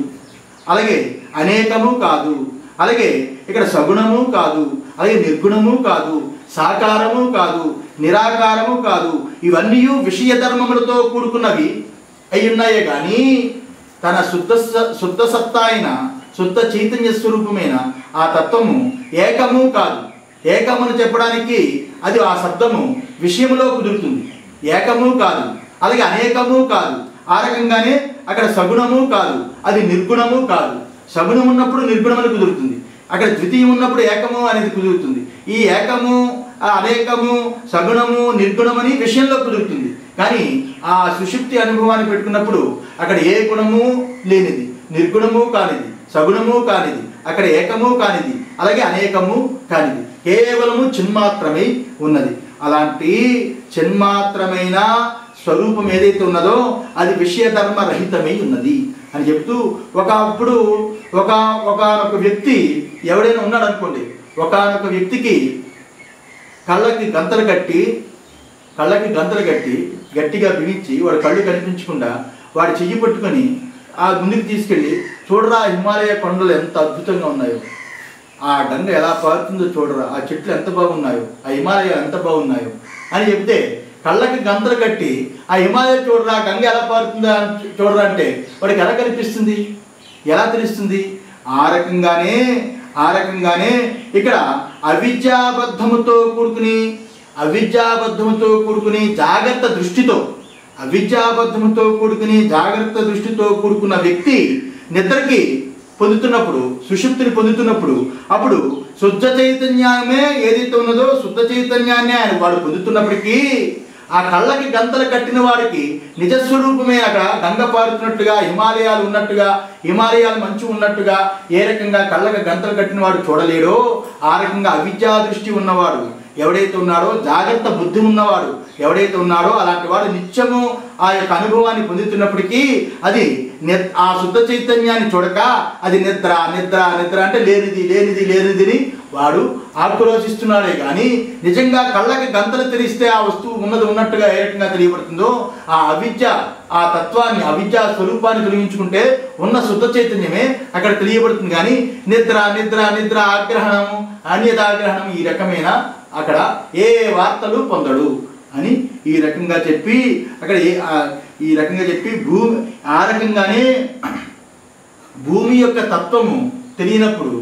అలాగే అనేకము కాదు, అలాగే ఇక్కడ సగుణము కాదు, అలాగే నిర్గుణము కాదు, సాకారము కాదు, నిరాకారము కాదు, ఇవన్నీ విషయ ధర్మములతో కూడుకున్నవి అయి ఉన్నాయే కానీ తన శుద్ధ సత్తా అయిన శుద్ధ చైతన్య స్వరూపమైన ఆ తత్వము ఏకము కాదు. ఏకమును చెప్పడానికి అది ఆ శబ్దము విషయములో కుదురుతుంది. ఏకము కాదు, అలాగే అనేకము కాదు, ఆ రకంగానే అక్కడ సగుణము కాదు, అది నిర్గుణము కాదు. సగుణం ఉన్నప్పుడు నిర్గుణములు కుదురుతుంది, అక్కడ ద్వితీయం ఉన్నప్పుడు ఏకము అనేది కుదురుతుంది. ఈ ఏకము అనేకము సగుణము నిర్గుణమని విషయంలో కుదురుతుంది కానీ ఆ సుషుప్తి అనుభవాన్ని పెట్టుకున్నప్పుడు అక్కడ ఏ గుణము లేనిది, నిర్గుణము కానిది, సగుణము కానిది, అక్కడ ఏకము కానిది, అలాగే అనేకము కానిది, కేవలము చిన్మాత్రమై ఉన్నది. అలాంటి చిన్మాత్రమైన స్వరూపం ఏదైతే ఉన్నదో అది విషయధర్మ రహితమై ఉన్నది అని చెప్తూ ఒకప్పుడు ఒకనొక వ్యక్తి ఎవడైనా ఉన్నాడు అనుకోండి, ఒకనొక వ్యక్తికి కళ్ళకి గంతలు కట్టి గట్టిగా బిగించి వాడి కళ్ళు కనిపించకుండా వాడి చెయ్యి పట్టుకొని ఆ ముందుకు తీసుకెళ్ళి చూడరా హిమాలయ కొండలు ఎంత అద్భుతంగా ఉన్నాయో, ఆ గంగ ఎలా పారుతుందో చూడరా, ఆ చెట్లు ఎంత బాగున్నాయో, ఆ హిమాలయాలు ఎంత బాగున్నాయో అని చెప్తే కళ్ళకి గంతలు కట్టి ఆ హిమాలయ చూడరా గంగ ఎలా పారుతుందా చూడరా అంటే వాడికి ఎలా కనిపిస్తుంది, ఎలా తెలుస్తుంది? ఆ రకంగానే ఇక్కడ అవిద్యాబద్ధముతో కూడుకుని జాగ్రత్త దృష్టితో కూడుకున్న వ్యక్తి నిద్రకి పొందుతున్నప్పుడు, సుషుప్తిని పొందుతున్నప్పుడు, అప్పుడు శుద్ధ చైతన్యమే ఏదైతే ఉన్నదో శుద్ధ చైతన్యాన్ని ఆయన వాడు పొందుతున్నప్పటికీ ఆ కళ్ళకి గంతలు కట్టిన వాడికి నిజస్వరూపమే అక్కడ గంగ పారుతున్నట్టుగా, హిమాలయాలు ఉన్నట్టుగా, హిమాలయాలు మంచు ఉన్నట్టుగా ఏ రకంగా కళ్ళకి గంతలు కట్టిన వాడు చూడలేడో ఆ రకంగా అవిద్యా దృష్టి ఉన్నవాడు ఎవడైతే ఉన్నాడో, జాగ్రత్త బుద్ధి ఉన్నవాడు ఎవడైతే ఉన్నాడో అలాంటి వాడు నిత్యము ఆ యొక్క అనుభవాన్ని పొందుతున్నప్పటికీ అది ఆ శుద్ధ చైతన్యాన్ని చూడక అది నిద్ర నిద్ర నిద్ర అంటే లేనిది లేనిది లేనిదిని వాడు ఆక్రోశిస్తున్నాడే కానీ నిజంగా కళ్ళకి గంతలు తెరిస్తే ఆ వస్తువు ఉన్నది ఉన్నట్టుగా ఏ రకంగా తెలియబడుతుందో ఆ అవిద్య ఆ తత్వాన్ని అవిద్యా స్వరూపాన్ని తొలగించుకుంటే ఉన్న శుద్ధ చైతన్యమే అక్కడ తెలియబడుతుంది. కానీ నిద్ర నిద్ర నిద్ర ఆగ్రహణము అన్యదాగ్రహణం ఈ రకమైన అక్కడ ఏ వార్తలు పొందడు అని ఈ రకంగా చెప్పి అక్కడ ఈ రకంగా చెప్పి ఆ రకంగానే భూమి యొక్క తత్వము తెలియనప్పుడు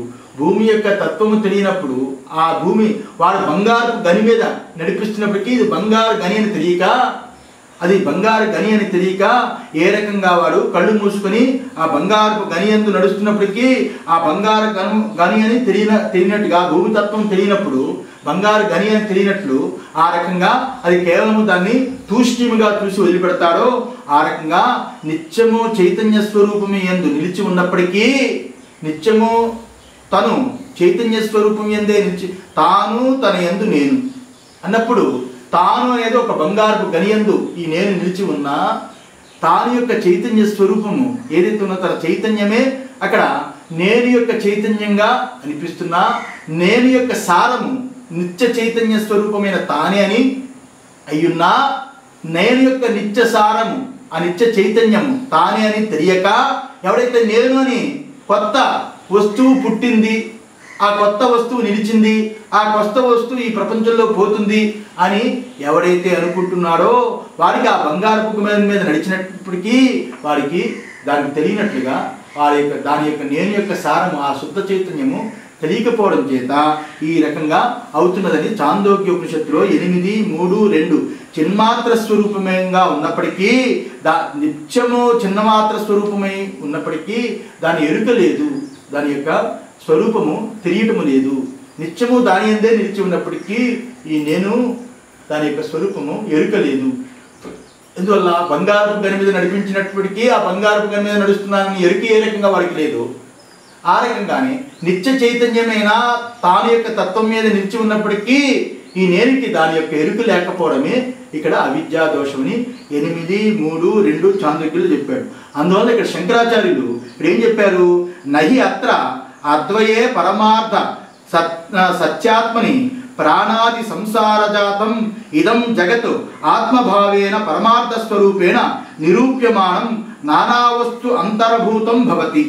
ఆ భూమి వాడు బంగారు గని మీద నడిపిస్తున్నప్పటికీ ఇది బంగారు గని అని తెలియక అది బంగారు గని అని తెలియక ఏ రకంగా వాడు కళ్ళు మూసుకొని ఆ బంగారు గని యందు నడుస్తున్నప్పటికీ ఆ బంగారు గని అని తెలియనట్టుగా భూమితత్వం తెలియనప్పుడు బంగారు గని అని తెలియనట్లు ఆ రకంగా అది కేవలము దాన్ని తూష్ణీముగా చూసి వదిలిపెడతాడో ఆ రకంగా నిత్యము చైతన్య స్వరూపమే యందు నిలిచి ఉన్నప్పటికీ నిత్యము తను చైతన్య స్వరూపం ఎందే నిలిచి తాను తన యందు నేను అన్నప్పుడు తాను అనేది ఒక బంగారు గనియందు ఈ నేను నిలిచి ఉన్నా తాను యొక్క చైతన్య స్వరూపము ఏదైతే ఉన్నదో తన చైతన్యమే అక్కడ నేను యొక్క చైతన్యంగా అనిపిస్తున్నా నేను యొక్క సారము నిత్య చైతన్య స్వరూపమైన తానే అని అయ్యున్నా నేను యొక్క నిత్య సారము ఆ నిత్య చైతన్యము తానే అని తెలియక ఎవడైతే నేను అని కొత్త వస్తువు పుట్టింది, ఆ కొత్త వస్తువు నిలిచింది, ఆ కొత్త వస్తువు ఈ ప్రపంచంలో పోతుంది అని ఎవడైతే అనుకుంటున్నాడో వాడికి ఆ బంగారపు మీద నడిచినప్పటికీ వాడికి దానికి తెలియనట్లుగా దాని యొక్క నేను యొక్క సారము ఆ శుద్ధ చైతన్యము తెలియకపోవడం చేత ఈ రకంగా అవుతున్నదని చాందోగ్యోపనిషత్తులో 8:3-2 చిన్మాత్ర స్వరూపమయంగా ఉన్నప్పటికీ నిత్యము చిన్నమాత్ర స్వరూపమై ఉన్నప్పటికీ దాని ఎరుక లేదు, దాని యొక్క స్వరూపము తెలియటము లేదు. నిత్యము దాని అందే నిలిచి ఉన్నప్పటికీ ఈ నేను దాని యొక్క స్వరూపము ఎరుక లేదు. ఎందువల్ల బంగారపు గని మీద నడిపించినప్పటికీ ఆ బంగారపు గని మీద నడుస్తున్నానని ఎరుక ఏ రకంగా వాడికి లేదు. ఆ రకంగానే నిత్య చైతన్యమైన తాను యొక్క తత్వం మీద నిలిచి ఉన్నప్పటికీ ఈ నేనికి దాని యొక్క ఎరుక లేకపోవడమే ఇక్కడ అవిద్యా దోషమని 8:3-2 చాంద్రోగ్యులు చెప్పాడు. అందువల్ల ఇక్కడ శంకరాచార్యులు ఇప్పుడు ఏం చెప్పారు, నహి అత్ర అద్వయే పరమార్థ సత్యాత్మని ప్రాణాది సంసారజాతం ఇదం జగత్ ఆత్మభావేన పరమార్థ స్వరూపేణ నిరూప్యమానం నానావస్తు అంతర్భూతం భవతి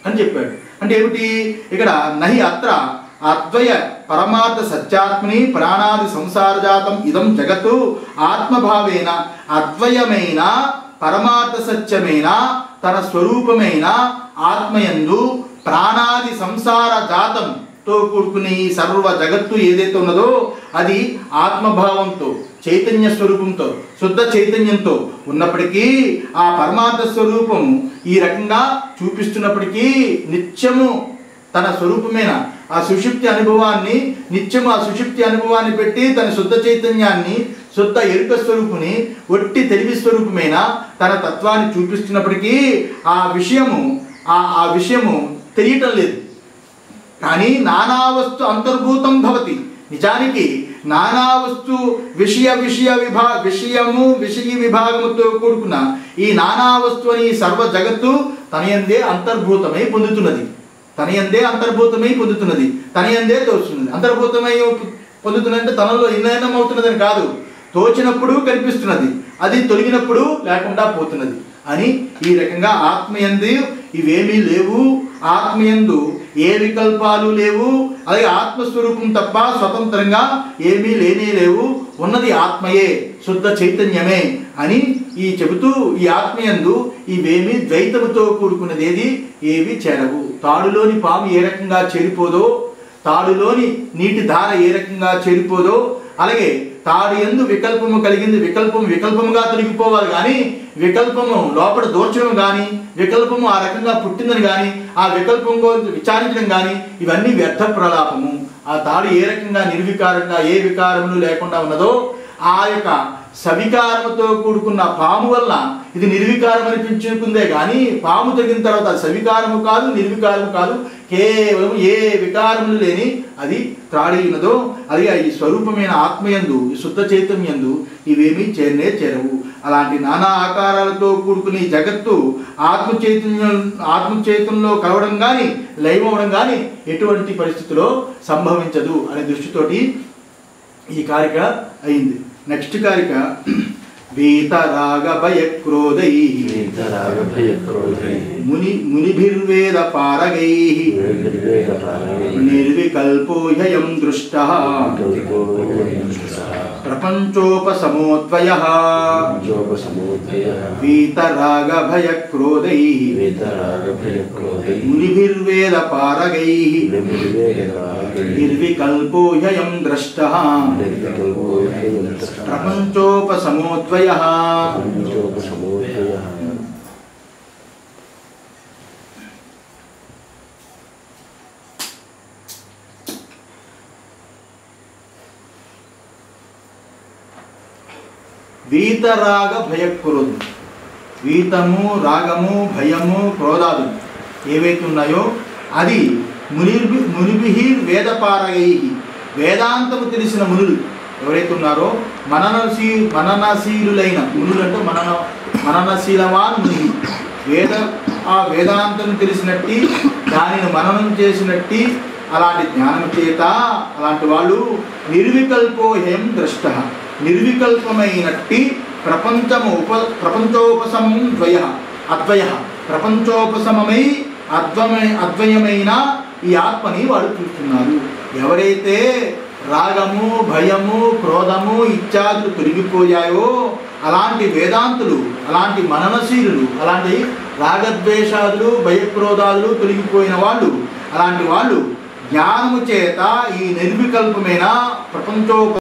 అని చెప్పాడు. అంటే ఏమిటి, ఇక్కడ నహి అత్ర అద్వయ పరమార్థ సత్యాత్మని ప్రాణాది సంసారజాతం ఇదం జగత్తు ఆత్మభావేన అద్వయమైన పరమార్థ సత్యమైన తన స్వరూపమైన ఆత్మయందు ప్రాణాది సంసార జాతంతో కూడుకునే ఈ సర్వ జగత్తు ఏదైతే ఉన్నదో అది ఆత్మభావంతో చైతన్య స్వరూపంతో శుద్ధ చైతన్యంతో ఉన్నప్పటికీ ఆ పరమార్థ స్వరూపము ఈ రకంగా చూపిస్తున్నప్పటికీ నిత్యము తన స్వరూపమైన ఆ సుషుప్తి అనుభవాన్ని నిత్యము ఆ సుషుప్తి అనుభవాన్ని పెట్టి తన శుద్ధ చైతన్యాన్ని శుద్ధ ఎరుక స్వరూపుని ఒట్టి తెలివి స్వరూపమైన తన తత్వాన్ని చూపిస్తున్నప్పటికీ ఆ విషయము తెలియటం లేదు. కానీ నానావస్తు అంతర్భూతం భవతి, నిజానికి నానావస్తు విషయ విభాగముతో కూడుకున్న ఈ నానావస్తు అని సర్వ జగత్తు తనయందే అంతర్భూతమై పొందుతున్నది, తనయందే తోచుతున్నది. అంతర్భూతమై పొందుతున్నది అంటే తనలో ఇన్నయనం అవుతున్నదని కాదు, తోచినప్పుడు కనిపిస్తున్నది, అది తొలగినప్పుడు లేకుండా పోతున్నది అని ఈ రకంగా ఆత్మయందు ఇవేమీ లేవు, ఆత్మయందు ఏ వికల్పాలు లేవు, అలాగే ఆత్మస్వరూపం తప్ప స్వతంత్రంగా ఏమీ లేనే లేవు, ఉన్నది ఆత్మయే శుద్ధ చైతన్యమే అని ఈ చెబుతూ ఈ ఆత్మయందు ఇవేమీ ద్వైతముతో కూడుకున్నదేది ఏవి చేరవు. తాడులోని పాము ఏ రకంగా చేరిపోదో, తాడులోని నీటి ధార ఏ రకంగా చేరిపోదో, అలాగే తాడు యందు వికల్పము కలిగింది, వికల్పముగా తొలగిపోవాలి. కానీ వికల్పము లోపల దూర్చడం కానీ, వికల్పము ఆ రకంగా పుట్టిందని కానీ, ఆ వికల్పం విచారించడం కానీ, ఇవన్నీ వ్యర్థ ప్రలాపము. ఆ తాడు ఏ రకంగా నిర్వికారంగా ఏ వికారములు లేకుండా ఉన్నదో, ఆ యొక్క సవికారముతో కూడుకున్న పాము వల్ల ఇది నిర్వికారం అనిపించుకుందే కానీ, పాము తగిన తర్వాత అది సవికారము కాదు, నిర్వికారము కాదు, కేవలం ఏ వికారములు లేని అది త్రాడి ఉన్నదో, అది ఈ స్వరూపమైన ఆత్మయందు, ఈ శుద్ధ చైతన్యందు ఇవేమీ చేరవు. అలాంటి నానా ఆకారాలతో కూడుకుని జగత్తు ఆత్మ చైతన్యంలో కలవడం కానీ, లయమవడం కానీ ఎటువంటి పరిస్థితిలో సంభవించదు అనే దృష్టితోటి ఈ కారిక అయింది. నెక్స్ట్ కారిక వీతరాగ భయ క్రోధై మునిభిర్వేద పారగై నిర్వికల్పోహ్యయం దృష్టః ప్రపంచోపశమోద్వయః వీతరాగ భయ క్రోధై మునిభిర్వేద పారగై నిర్వికల్పోహ్యయం ద్రష్టః ప్రపంచోపశమోద్వయః. వీతరాగ భయక్రోధం, వీతము, రాగము, భయము, క్రోధాలు ఏవైతే ఉన్నాయో అది మునిభి వేదపారగై, వేదాంతము తెలిసిన మునులు ఎవరైతే ఉన్నారో, మననశీలులైన మునులు అంటే మననశీలవాన్ ముని, ఆ వేదాంతం తెలిసినట్టి, దానిని మననం చేసినట్టి, అలాంటి జ్ఞానం చేత అలాంటి వాళ్ళు నిర్వికల్పోహ్యం ద్రష్ట, నిర్వికల్పమైనట్టి అద్వయ ప్రపంచోపశమమై అద్వయమైన ఈ ఆత్మని వాడు చూస్తున్నారు. ఎవరైతే రాగము, భయము, క్రోధము ఇత్యాదులు తొలగిపోయాయో అలాంటి వేదాంతులు, అలాంటి మననశీలులు, అలాంటి రాగద్వేషాదులు, భయక్రోధాలు తొలగిపోయిన వాళ్ళు, అలాంటి వాళ్ళు జ్ఞానము చేత ఈ నిర్వికల్పమైన ప్రపంచోప